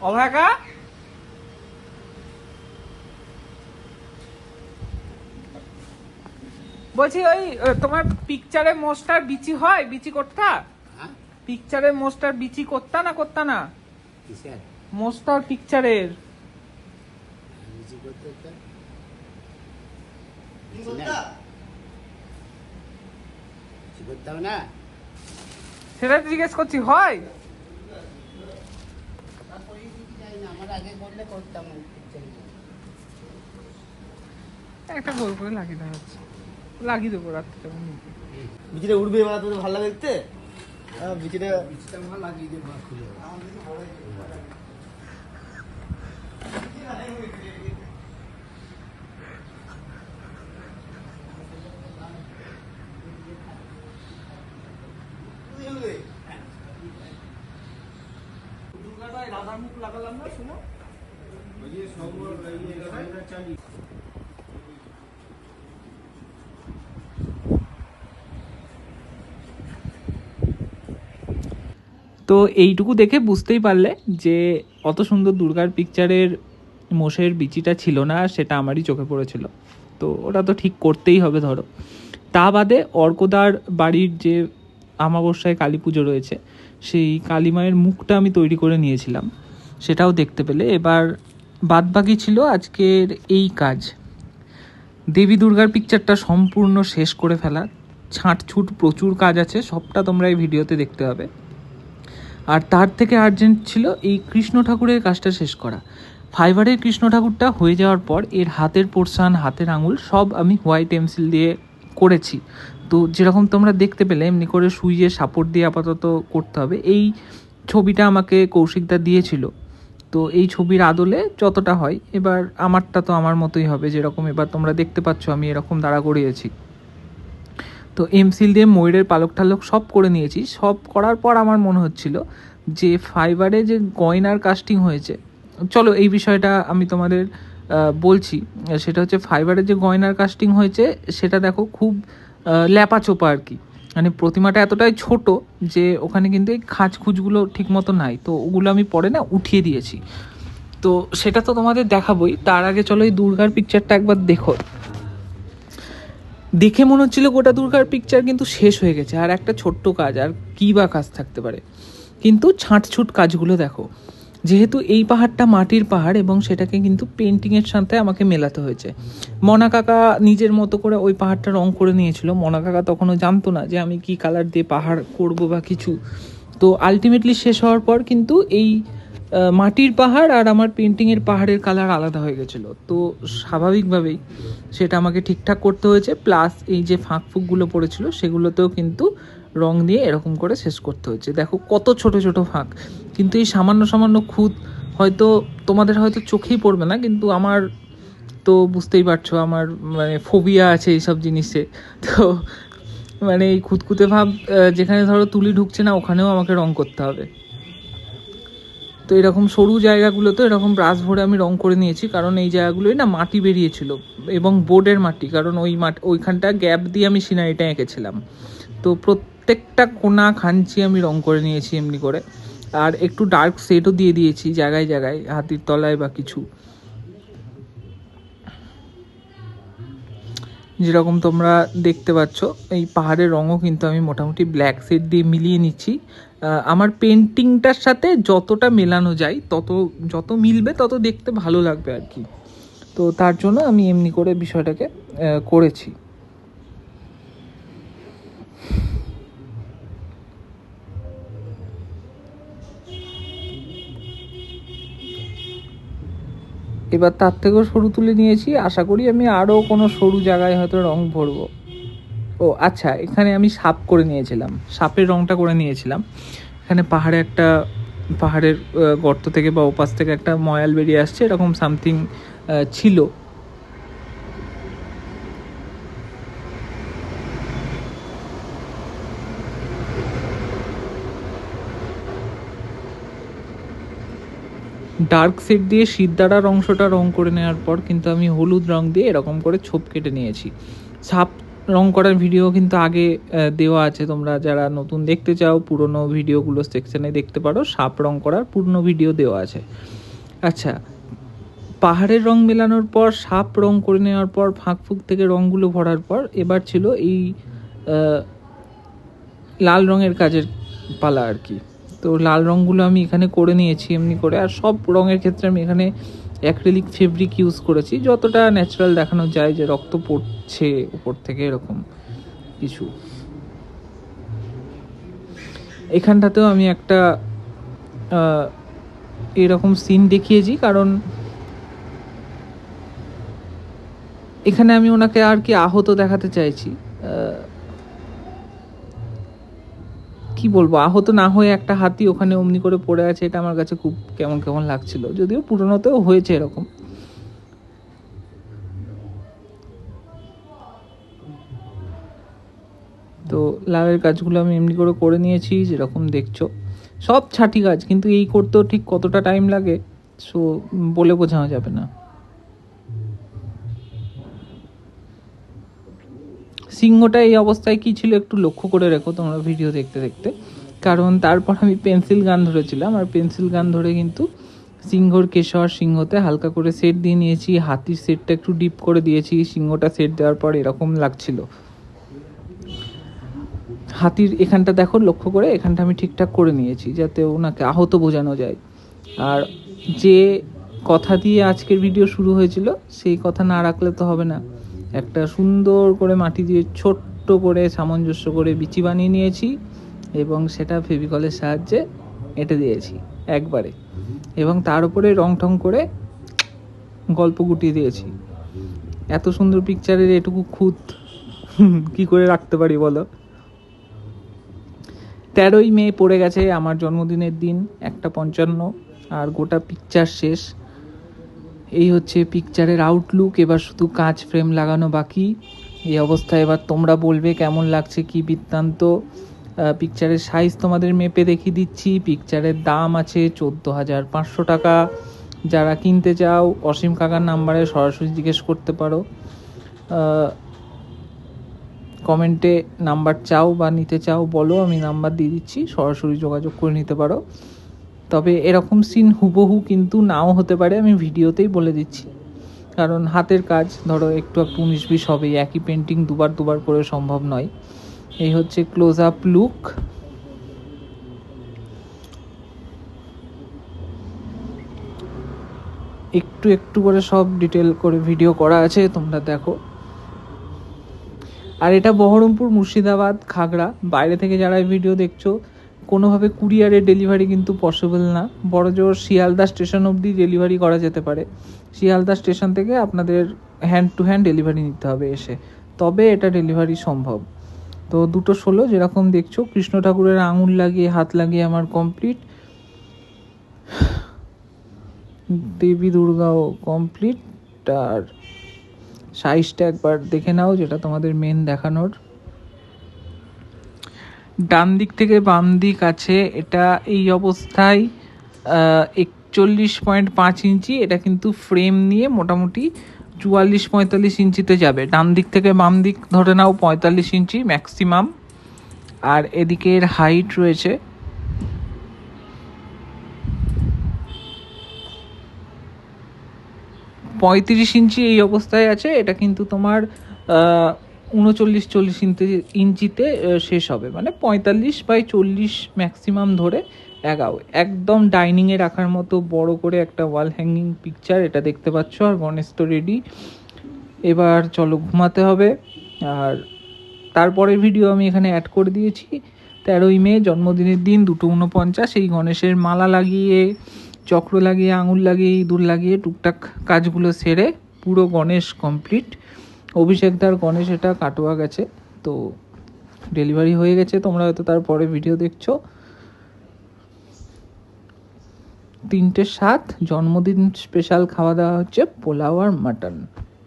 অভাগা বলছি ওই তোমার পিকচারে মোস্টার বিচি হয়, বিচি করতা? পিকচারে মোস্টার বিচি করতা না করতা না? মোস্টার পিকচারের সেটা জিজ্ঞেস করছি, হয়? একটা গোল করে লাগিয়ে দেওয়া হচ্ছে, লাগিয়ে দেবো রাত্রে। বিচিটা উঠবে এবার, তোদের ভালো লাগে দেখতে? বিচিটা লাগিয়ে দেবো খুলে। রাধার মুখ লাগালাম না, শুনো তো এইটুকু দেখে বুঝতেই পারলে যে অত সুন্দর দুর্গার পিকচারের মোষের বিচিটা ছিল না, সেটা আমারই চোখে পড়েছিল। তো ওটা তো ঠিক করতেই হবে ধরো। তা বাদে অর্কদার বাড়ির যে আমাবস্যায় কালী পুজো রয়েছে, সেই কালী মায়ের মুখটা আমি তৈরি করে নিয়েছিলাম, সেটাও দেখতে পেলে। এবার বাদবাকি ছিল আজকের এই কাজ, দেবী দুর্গার পিকচারটা সম্পূর্ণ শেষ করে ফেলা। ছাঁটছুট প্রচুর কাজ আছে, সবটা তোমরা এই ভিডিওতে দেখতে হবে। আর তার থেকে আর্জেন্ট ছিল এই কৃষ্ণ ঠাকুরের কাজটা শেষ করা। ফাইবারের কৃষ্ণ ঠাকুরটা হয়ে যাওয়ার পর এর হাতের পোর্শান, হাতের আঙুল সব আমি হোয়াইট এমসিল দিয়ে করেছি। তো যেরকম তোমরা দেখতে পেলে এমনি করে সুইয়ে সাপোর্ট দিয়ে আপাতত করতে হবে। এই ছবিটা আমাকে কৌশিকদা দিয়েছিল, তো এই ছবির আদলে যতটা হয়, এবার আমারটা তো আমার মতোই হবে, যেরকম এবার তোমরা দেখতে পাচ্ছ আমি এরকম দাঁড়া করিয়েছি। তো এমসিল দিয়ে ময়ূরের পালক ঠালক সব করে নিয়েছি। সব করার পর আমার মনে হচ্ছিল যে ফাইবারে যে গয়নার কাস্টিং হয়েছে, চলো এই বিষয়টা আমি তোমাদের বলছি। সেটা হচ্ছে ফাইবারে যে গয়নার কাস্টিং হয়েছে সেটা দেখো খুব ল্যাপাচোপা আর কি। মানে প্রতিমাটা এতটাই ছোট যে ওখানে কিন্তু এই খাঁজখুঁজগুলো ঠিক মতো নাই, তো ওগুলো আমি পরে না উঠিয়ে দিয়েছি। তো সেটা তো তোমাদের দেখাবোই, তার আগে চলো এই দুর্গার পিকচারটা একবার দেখো। দেখে মনে হচ্ছিল গোটা দুর্গার পিকচার কিন্তু শেষ হয়ে গেছে, আর একটা ছোট্ট কাজ, আর কী বা কাজ থাকতে পারে। কিন্তু ছাঁটছুট কাজগুলো দেখো। যেহেতু এই পাহাড়টা মাটির পাহাড় এবং সেটাকে কিন্তু পেন্টিংয়ের সাথে আমাকে মেলাতে হয়েছে। মনা কাকা নিজের মতো করে ওই পাহাড়টা রং করে নিয়েছিল। মনা কাকা তখনও জানতো না যে আমি কি কালার দিয়ে পাহাড় করব বা কিছু। তো আলটিমেটলি শেষ হওয়ার পর কিন্তু এই মাটির পাহাড় আর আমার পেন্টিংয়ের পাহাড়ের কালার আলাদা হয়ে গেছিলো। তো স্বাভাবিকভাবেই সেটা আমাকে ঠিকঠাক করতে হয়েছে, প্লাস এই যে ফাঁক ফুঁকগুলো পড়েছিল সেগুলোতেও কিন্তু রং দিয়ে এরকম করে শেষ করতে হয়েছে। দেখো কত ছোট ছোট ফাঁক, কিন্তু এই সামান্য সামান্য খুঁত হয়তো তোমাদের হয়তো চোখেই পড়বে না, কিন্তু আমার তো বুঝতেই পারছো আমার মানে ফোবিয়া আছে এইসব জিনিসে। তো মানে এই খুঁতখুঁতে ভাব যেখানে ধরো তুলি ঢুকছে না ওখানেও আমাকে রং করতে হবে। তো এরকম সরু জায়গাগুলোতে এরকম ব্রাশ ভরে আমি রং করে নিয়েছি, কারণ এই জায়গাগুলোই না মাটি বেরিয়েছিল এবং বোর্ডের মাটি, কারণ ওই মাটি ওইখানটা গ্যাপ দিয়ে আমি সিনারিটা এঁকেছিলাম। তো প্রত্যেকটা কোনা খাঞ্চি আমি রং করে নিয়েছি এমনি করে, আর একটু ডার্ক শেডও দিয়ে দিয়েছি জায়গায় জায়গায়, হাতির তলায় বা কিছু। যেরকম তোমরা দেখতে পাচ্ছ এই পাহাড়ের রঙও কিন্তু আমি মোটামুটি ব্ল্যাক শেড দিয়ে মিলিয়ে নিচ্ছি। আমার পেন্টিংটার সাথে যতটা মেলানো যায় যত মিলবে তত দেখতে ভালো লাগবে আর কি। তো তার জন্য আমি এমনি করে বিষয়টাকে করেছি। এবার তার থেকেও সরু তুলে নিয়েছি, আশা করি আমি আরও কোনো সরু জায়গায় হয়তো রং ভরবো। ও আচ্ছা, এখানে আমি সাপ করে নিয়েছিলাম, সাপের রংটা করে নিয়েছিলাম। এখানে পাহাড়ের গর্ত থেকে বা ওপাশ থেকে একটা ময়াল বেরিয়ে আসছে, এরকম সামথিং ছিল। ডার্ক শেড দিয়ে শিরদাঁড়ার অংশটা রং করে নেওয়ার পর কিন্তু আমি হলুদ রং দিয়ে এরকম করে ছোপ কেটে নিয়েছি। রং করার ভিডিও কিন্তু আগে দেওয়া আছে, তোমরা যারা নতুন দেখতে চাও পুরনো ভিডিওগুলো সেকশনে দেখতে পারো, সাপ রং করার পুরনো ভিডিও দেওয়া আছে। আচ্ছা, পাহাড়ের রং মেলানোর পর সাপ রং করে নেওয়ার পর ফাঁক ফুক থেকে রঙগুলো ভরার পর এবার ছিল এই লাল রঙের কাজের পালা আর কি। তো লাল রঙগুলো আমি এখানে করে নিয়েছি এমনি করে, আর সব রঙের ক্ষেত্রে আমি এখানে অ্যাক্রিলিক ফেব্রিক ইউজ করেছি, যতটা ন্যাচারাল দেখানো যায়, যে রক্ত পড়ছে উপর থেকে এরকম কিছু। এখানটাতেও আমি একটা এরকম সিন দেখিয়েছি, কারণ এখানে আমি ওনাকে আর কি আহত দেখাতে চাইছি। কি বলবো, আহত না হয়ে একটা হাতি ওখানে অমনি করে পড়ে আছে, এটা আমার কাছে খুব কেমন কেমন লাগছিল, যদিও পুরোনোতেও হয়েছে এরকম। তো লাভের কাজগুলো আমি এমনি করে নিয়েছি যেরকম দেখছো, সব ছাটি কাজ, কিন্তু এই করতেও ঠিক কতটা টাইম লাগে সো বলে বোঝানো যাবে না। সিংহটা এই অবস্থায় কি ছিল একটু লক্ষ্য করে রেখো তোমরা ভিডিও দেখতে দেখতে, কারণ তারপর আমি পেন্সিল গান ধরেছিলাম, আর পেন্সিল গান ধরে কিন্তু সিংহর কেশর সিংহতে হালকা করে সেট দিয়ে নিয়েছি, হাতির সেটটা একটু ডিপ করে দিয়েছি, সিংহটা সেট দেওয়ার পর এরকম লাগছিল। হাতির এখানটা দেখো লক্ষ্য করে, এখানটা আমি ঠিকঠাক করে নিয়েছি যাতে ওনাকে আহত বোঝানো যায়। আর যে কথা দিয়ে আজকের ভিডিও শুরু হয়েছিল সেই কথা না রাখলে তো হবে না, একটা সুন্দর করে মাটি দিয়ে ছোট্ট করে সামঞ্জস্য করে বিচি বানিয়ে নিয়েছি এবং সেটা ফেভিকলের সাহায্যে এঁটে দিয়েছি একবারে, এবং তার উপরে রং টং করে গল্প গুটিয়ে দিয়েছি। এত সুন্দর পিকচারের এটুকু খুঁত কি করে রাখতে পারি বলো। 13ই মে পড়ে গেছে আমার জন্মদিনের দিন, 1:55, আর গোটা পিকচার শেষ। এই হচ্ছে পিকচারের আউটলুক, এবার শুধু কাঁচ ফ্রেম লাগানো বাকি। এই অবস্থায় এবার তোমরা বলবে কেমন লাগছে কি বৃত্তান্ত। পিকচারের সাইজ তোমাদের মেপে দেখিয়ে দিচ্ছি। পিকচারের দাম আছে 14,500 টাকা। যারা কিনতে চাও অসীম কাকার নাম্বারে সরাসরি জিজ্ঞেস করতে পারো, কমেন্টে নাম্বার চাও বা নিতে চাও বলো, আমি নাম্বার দিয়ে দিচ্ছি, সরাসরি যোগাযোগ করে নিতে পারো। তবে এরকম সিন হুবহু কিন্তু নাও হতে পারে, আমি ভিডিওতেই বলে দিচ্ছি, কারণ হাতের কাজ ধরো একটু 19-20 হবে, একই পেন্টিং দুবার করে সম্ভব নয়। এই হচ্ছে ক্লোজ আপ লুক। একটু করে সব ডিটেল করে ভিডিও করা আছে, তোমরা দেখো। আর এটা বহরমপুর, মুর্শিদাবাদ, খাগড়া, বাইরে থেকে যারা এই ভিডিও দেখছো কোনোভাবে কুরিয়ারের ডেলিভারি কিন্তু পসিবল না। বড়জোর শিয়ালদা স্টেশন অবধি ডেলিভারি করা যেতে পারে, শিয়ালদা স্টেশন থেকে আপনাদের হ্যান্ড টু হ্যান্ড ডেলিভারি নিতে হবে এসে, তবে এটা ডেলিভারি সম্ভব। তো 2:16 যেরকম দেখছো, কৃষ্ণ ঠাকুরের আঙুল লাগিয়ে হাত লাগিয়ে আমার কমপ্লিট, দেবী দুর্গাও কমপ্লিট। আর সাইজটা একবার দেখে নাও, যেটা তোমাদের মেন দেখানোর। ডান দিক থেকে বাম দিক আছে, এটা এই অবস্থায় 41.5 ইঞ্চি, এটা কিন্তু ফ্রেম নিয়ে মোটামুটি 44-45 ইঞ্চিতে যাবে। ডান দিক থেকে বাম দিক ধরে নাও 45 ইঞ্চি ম্যাক্সিমাম। আর এদিকের হাইট রয়েছে 35 ইঞ্চি, এই অবস্থায় আছে। এটা কিন্তু তোমার 39-40 ইঞ্চিতে শেষ হবে, মানে 45/40 ম্যাক্সিমাম ধরে এগাও। একদম ডাইনিংয়ে রাখার মতো বড় করে একটা ওয়াল হ্যাঙ্গিং পিকচার, এটা দেখতে পাচ্ছ। আর গণেশ তো রেডি, এবার চলো ঘুমাতে হবে। আর তারপরের ভিডিও আমি এখানে অ্যাড করে দিয়েছি, 13ই মে জন্মদিনের দিন 2:49, এই গণেশের মালা লাগিয়ে, চক্র লাগিয়ে, আঙুল লাগিয়ে, ইঁদুর লাগিয়ে টুকটাক কাজগুলো সেরে পুরো গণেশ কমপ্লিট। অভিষেকদার গণেশ এটা কাটোয়া গেছে, তো ডেলিভারি হয়ে গেছে, তোমরা হয়তো তারপরে ভিডিও দেখছো। 3:07 জন্মদিন স্পেশাল খাওয়া দাওয়া হচ্ছে পোলাও আর মাটন।